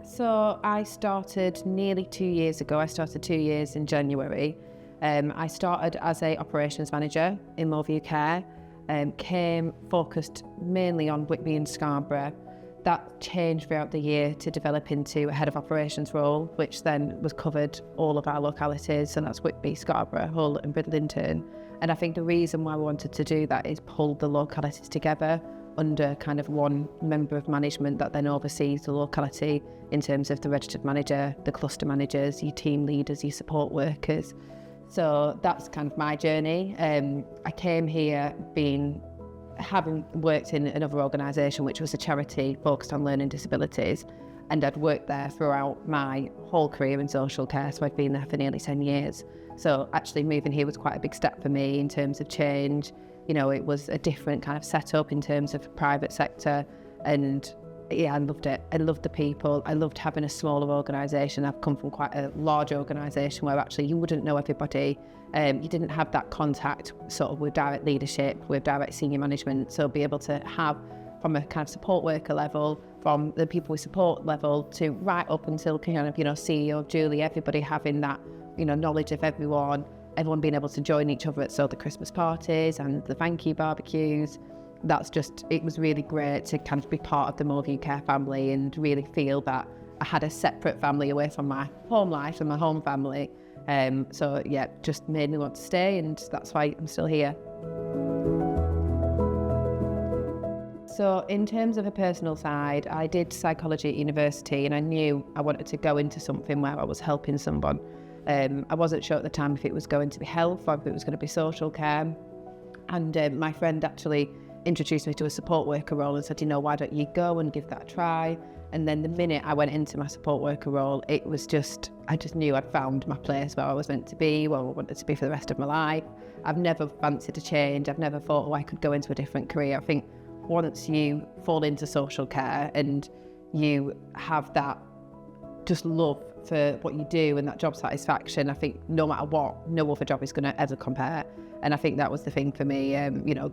So I started nearly 2 years ago. I started 2 years in January. I started as a operations manager in Moorview Care. Came focused mainly on Whitby and Scarborough. That changed throughout the year to develop into a head of operations role, which then was covered all of our localities, and that's Whitby, Scarborough, Hull and Bridlington. And I think the reason why we wanted to do that is pull the localities together under kind of one member of management that then oversees the locality in terms of the registered manager, the cluster managers, your team leaders, your support workers. So that's kind of my journey. I came here having worked in another organisation, which was a charity focused on learning disabilities, and I'd worked there throughout my whole career in social care, so I'd been there for nearly 10 years. So actually moving here was quite a big step for me in terms of change. You know, it was a different kind of setup in terms of private sector, and yeah, I loved it. I loved the people. I loved having a smaller organisation. I've come from quite a large organisation where actually you wouldn't know everybody. You didn't have that contact sort of with direct leadership, with direct senior management. So be able to have from a kind of support worker level, from the people we support level to right up until kind of, CEO Julie, everybody having that, knowledge of everyone being able to join each other at the Christmas parties and the thank you barbecues. It was really great to kind of be part of the Moorview Care family and really feel that I had a separate family away from my home life and my home family. So yeah, just made me want to stay, and that's why I'm still here. So in terms of a personal side, I did psychology at university, and I knew I wanted to go into something where I was helping someone. I wasn't sure at the time if it was going to be health or if it was going to be social care. And my friend actually introduced me to a support worker role and said, why don't you go and give that a try? And then the minute I went into my support worker role, I just knew I'd found my place where I was meant to be, where I wanted to be for the rest of my life. I've never fancied a change. I've never thought, I could go into a different career. I think once you fall into social care and you have that just love for what you do and that job satisfaction, I think no matter what, no other job is going to ever compare. And I think that was the thing for me,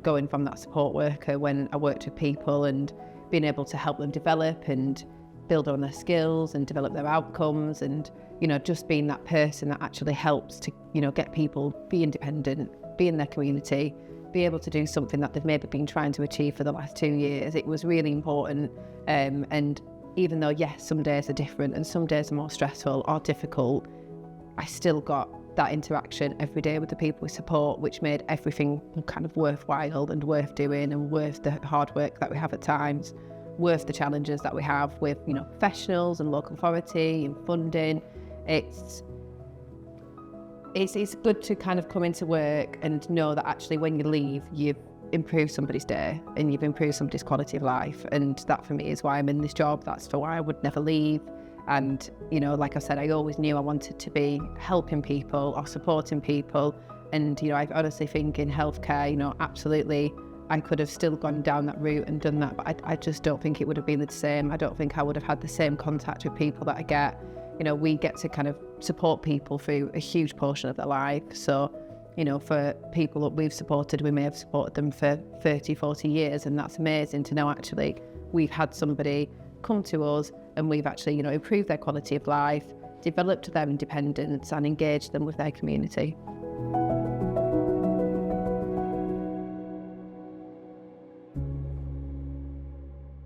going from that support worker when I worked with people and being able to help them develop and build on their skills and develop their outcomes, and, just being that person that actually helps to, get people be independent, be in their community, be able to do something that they've maybe been trying to achieve for the last 2 years. It was really important. And even though, yes, some days are different and some days are more stressful or difficult, I still got that interaction every day with the people we support, which made everything kind of worthwhile and worth doing and worth the hard work that we have at times, worth the challenges that we have with, professionals and local authority and funding. It's good to kind of come into work and know that actually when you leave, you've improved somebody's day and you've improved somebody's quality of life. And that for me is why I'm in this job. That's for why I would never leave. And, like I said, I always knew I wanted to be helping people or supporting people. And, I honestly think in healthcare, absolutely, I could have still gone down that route and done that. But I just don't think it would have been the same. I don't think I would have had the same contact with people that I get. We get to kind of support people through a huge portion of their life. So, for people that we've supported, we may have supported them for 30, 40 years. And that's amazing to know actually we've had somebody come to us and we've actually, improved their quality of life, developed their independence and engaged them with their community.